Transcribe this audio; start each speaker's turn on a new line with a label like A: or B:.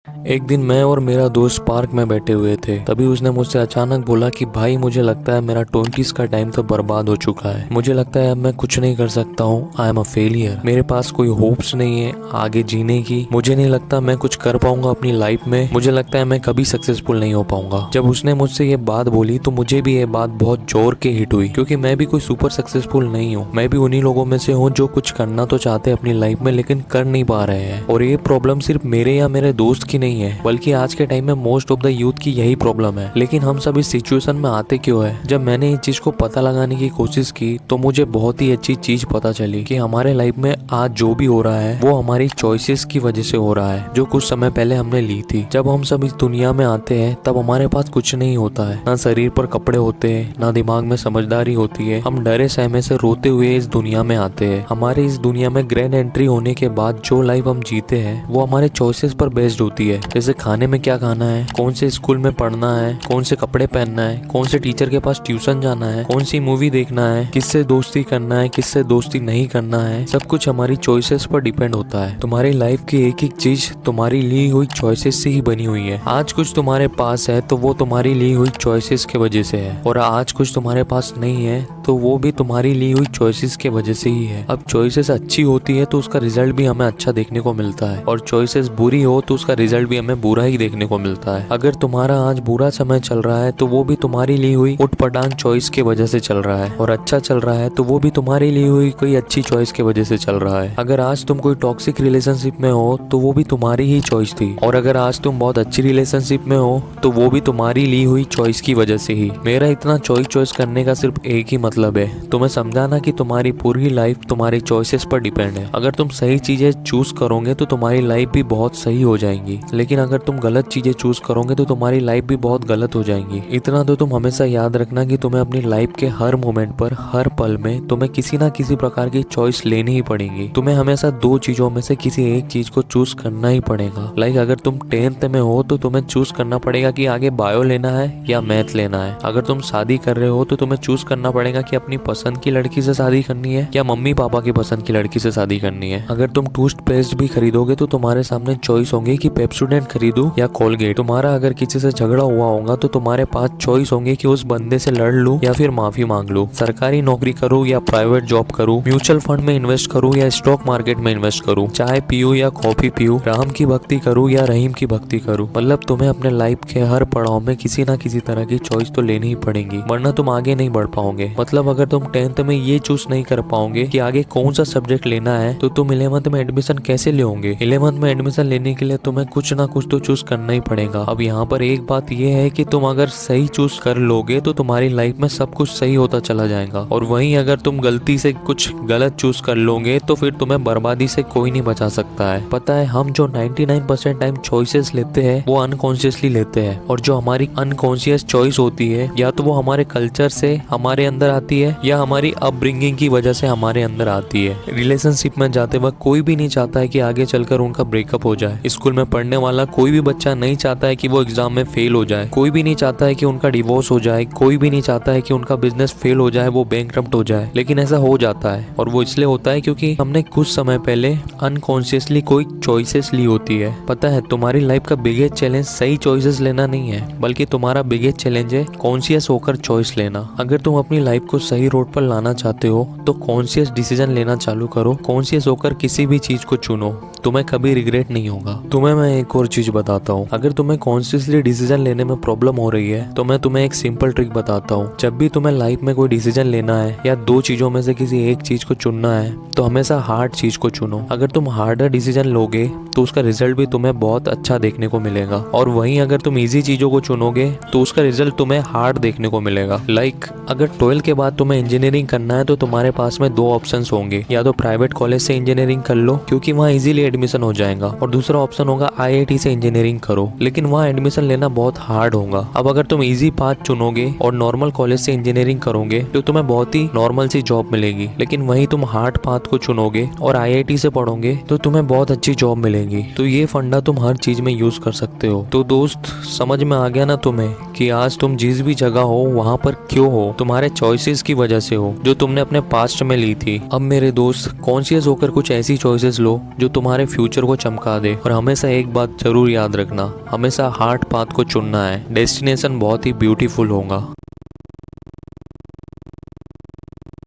A: एक दिन मैं और मेरा दोस्त पार्क में बैठे हुए थे। तभी उसने मुझसे अचानक बोला कि भाई मुझे लगता है मेरा 20s का टाइम तो बर्बाद हो चुका है। मुझे लगता है अब मैं कुछ नहीं कर सकता हूँ। I am a failure. मेरे पास कोई होप्स नहीं है आगे जीने की। मुझे नहीं लगता मैं कुछ कर पाऊंगा अपनी लाइफ में। मुझे लगता है मैं कभी सक्सेसफुल नहीं हो पाऊंगा। जब उसने मुझसे ये बात बोली तो मुझे भी ये बात बहुत जोर के हिट हुई, क्योंकि मैं भी कोई सुपर सक्सेसफुल नहीं हूँ। मैं भी उन्हीं लोगों में से हूँ जो कुछ करना तो चाहते हैं अपनी लाइफ में, लेकिन कर नहीं पा रहे हैं। और ये प्रॉब्लम सिर्फ मेरे या मेरे दोस्त की नहीं है, बल्कि आज के टाइम में मोस्ट ऑफ द यूथ की यही प्रॉब्लम है। लेकिन हम सब इस सिचुएशन में आते क्यों है? जब मैंने इस चीज को पता लगाने की कोशिश की तो मुझे बहुत ही अच्छी चीज पता चली कि हमारे लाइफ में आज जो भी हो रहा है वो हमारी चॉइसेस की वजह से हो रहा है, जो कुछ समय पहले हमने ली थी। जब हम सब इस दुनिया में आते हैं तब हमारे पास कुछ नहीं होता है, ना शरीर पर कपड़े होते हैं, ना दिमाग में समझदारी होती है। हम डरे सहमे से रोते हुए इस दुनिया में आते हैं। हमारे इस दुनिया में ग्रैंड एंट्री होने के बाद जो लाइफ हम जीते हैं वो हमारे चॉइसेस पर बेस्ड होती है। जैसे खाने में क्या खाना है, कौन से स्कूल में पढ़ना है, कौन से कपड़े पहनना है, कौन से टीचर के पास ट्यूशन जाना है, कौन सी मूवी देखना है, किससे दोस्ती करना है, किससे दोस्ती नहीं करना है, सब कुछ हमारी चॉइसेस पर डिपेंड होता है। तुम्हारी लाइफ की एक एक चीज तुम्हारी ली हुई चॉइसेस से ही बनी हुई है। आज कुछ तुम्हारे पास है तो वो तुम्हारी ली हुई चॉइसेस के वजह से है, और आज कुछ तुम्हारे पास नहीं है तो वो भी तुम्हारी ली हुई चॉइसेस के वजह से ही है। अब चॉइसेस अच्छी होती है तो उसका रिजल्ट भी हमें अच्छा देखने को मिलता है, और चॉइसेस बुरी हो तो उसका रिजल्ट भी हमें बुरा ही देखने को मिलता है। अगर तुम्हारा आज बुरा समय चल रहा है तो वो भी तुम्हारी ली हुई उटपटांग चॉइस की वजह से चल रहा है, और अच्छा चल रहा है तो वो भी तुम्हारी ली हुई कोई अच्छी चॉइस की वजह से चल रहा है। अगर आज तुम कोई टॉक्सिक रिलेशनशिप में हो तो वो भी तुम्हारी ही चॉइस थी, और अगर आज तुम बहुत अच्छी रिलेशनशिप में हो तो वो भी तुम्हारी ली हुई चॉइस की वजह से ही। मेरा इतना चॉइस करने का सिर्फ एक ही मतलब है, तुम्हें समझाना कि तुम्हारी पूरी लाइफ तुम्हारी चॉइसेस पर डिपेंड है। अगर तुम सही चीजें चूज करोगे तो तुम्हारी लाइफ भी बहुत सही हो जाएंगी, लेकिन अगर तुम गलत चीजें चूज करोगे तो तुम्हारी लाइफ भी बहुत गलत हो जाएंगी। इतना तो तुम हमेशा याद रखना कि तुम्हें अपनी लाइफ के हर मोमेंट पर, हर पल में तुम्हें किसी ना किसी प्रकार की चॉइस लेनी ही पड़ेगी। तुम्हें हमेशा दो चीजों में से किसी एक चीज को चूज करना ही पड़ेगा। लाइक अगर तुम 10th में हो तो तुम्हें चूज करना पड़ेगा कि आगे बायो लेना है या मैथ लेना है। अगर तुम शादी कर रहे हो तो तुम्हें चूज करना पड़ेगा कि अपनी पसंद की लड़की से शादी करनी है या मम्मी पापा की पसंद की लड़की से शादी करनी है। अगर तुम टूथपेस्ट भी खरीदोगे तो तुम्हारे सामने चॉइस होंगी कि पेप्सोडेंट खरीदूं या कोलगेट। तुम्हारा अगर किसी से झगड़ा हुआ होगा तो तुम्हारे पास चॉइस होंगे कि उस बंदे से लड़ लूं या फिर माफी मांग लूं। सरकारी नौकरी करूं या प्राइवेट जॉब करूं, म्यूचुअल फंड में इन्वेस्ट करूं या स्टॉक मार्केट में इन्वेस्ट करूं, चाय पीऊं या कॉफी पीऊं, राम की भक्ति करूं या रहीम की भक्ति करूं। मतलब तुम्हें अपने लाइफ के हर पड़ाव में किसी ना किसी तरह की चॉइस तो लेनी ही पड़ेगी, वरना तुम आगे नहीं बढ़ पाओगे। मतलब अगर तुम 10th में ये चूज नहीं कर पाओगे कि आगे कौन सा सब्जेक्ट लेना है तो तुम 11th में एडमिशन कैसे लोगे? 11th में एडमिशन लेने के लिए तुम्हें कुछ ना कुछ तो चूज करना ही पड़ेगा। अब यहाँ पर एक बात ये है कि तुम अगर सही चूज कर लोगे तो तुम्हारी लाइफ में सब कुछ सही होता चला जाएगा, और वहीं अगर तुम गलती से कुछ गलत चूज कर लोगे तो फिर तुम्हें बर्बादी से कोई नहीं बचा सकता है। पता है, हम जो 99% टाइम चॉइसेस लेते हैं वो अनकॉन्शियसली लेते हैं, और जो हमारी अनकॉन्शियस चॉइस होती है या तो वो हमारे कल्चर से हमारे अंदर आती है या हमारी अपब्रिंगिंग की वजह से हमारे अंदर आती है। रिलेशनशिप में जाते वक्त कोई भी नहीं चाहता है कि आगे चलकर उनका ब्रेकअप हो जाए। स्कूल में पढ़ने वाला कोई भी बच्चा नहीं चाहता है कि वो एग्जाम में फेल हो जाए। कोई भी नहीं चाहता है कि उनका डिवोर्स हो जाए। कोई भी नहीं चाहता है कि उनका बिजनेस फेल हो जाए, वो बैंकरप्ट हो जाए। लेकिन ऐसा हो जाता है, और वो इसलिए होता है क्योंकि हमने कुछ समय पहले अनकॉन्शियसली कोई चॉइसेस ली होती है। पता है, तुम्हारी लाइफ का बिगेस्ट चैलेंज सही चॉइसेस लेना नहीं है, बल्कि तुम्हारा बिगेस्ट चैलेंज है कॉन्शियस होकर चॉइस लेना। अगर तुम अपनी लाइफ को सही रोड पर लाना चाहते हो तो कॉन्शियस डिसीजन लेना चालू करो। कॉन्शियस होकर किसी भी चीज को चुनो, तुम्हें कभी रिग्रेट नहीं होगा। तुम्हें मैं एक और चीज बताता हूँ, अगर तुम्हें कॉन्शियसली डिसीजन लेने में प्रॉब्लम हो रही है तो मैं तुम्हें एक सिंपल ट्रिक बताता हूँ। जब भी तुम्हें लाइफ में कोई डिसीजन लेना है या दो चीजों में से किसी एक चीज को चुनना है तो हमेशा हार्ड चीज को चुनो। अगर तुम हार्डर डिसीजन लोगे तो उसका रिजल्ट भी तुम्हें बहुत अच्छा देखने को मिलेगा, और वहीं अगर तुम इजी चीजों को चुनोगे तो उसका रिजल्ट तुम्हें हार्ड देखने को मिलेगा। लाइक अगर 12th के बाद तुम्हें इंजीनियरिंग करना है तो तुम्हारे पास में दो ऑप्शंस होंगे, या तो प्राइवेट कॉलेज से इंजीनियरिंग कर लो क्योंकि वहाँ इजीली एडमिशन हो जाएगा, और दूसरा ऑप्शन होगा IIT से इंजीनियरिंग करो, लेकिन वहाँ एडमिशन लेना बहुत हार्ड होगा। अब अगर तुम इजी पाथ चुनोगे और नॉर्मल कॉलेज से इंजीनियरिंग करोगे तो तुम्हें बहुत ही नॉर्मल सी जॉब मिलेगी, लेकिन वहीं तुम हार्ड पाथ को चुनोगे और IIT से पढ़ोगे तो तुम्हें बहुत अच्छी जॉब मिलेगी। तो ये फंडा तुम हर चीज में यूज कर सकते हो। तो दोस्त, समझ में आ गया ना तुम्हें कि आज तुम जिस भी जगह हो वहाँ पर क्यों हो? तुम्हारे चॉइसेस की वजह से हो जो तुमने अपने पास्ट में ली थी। अब मेरे दोस्त, कॉन्शियस होकर कुछ ऐसी चॉइसेस लो जो तुम्हारे फ्यूचर को चमका दे, और हमेशा एक एक बात जरूर याद रखना, हमेशा हार्ड पाथ को चुनना है, डेस्टिनेशन बहुत ही ब्यूटीफुल होगा।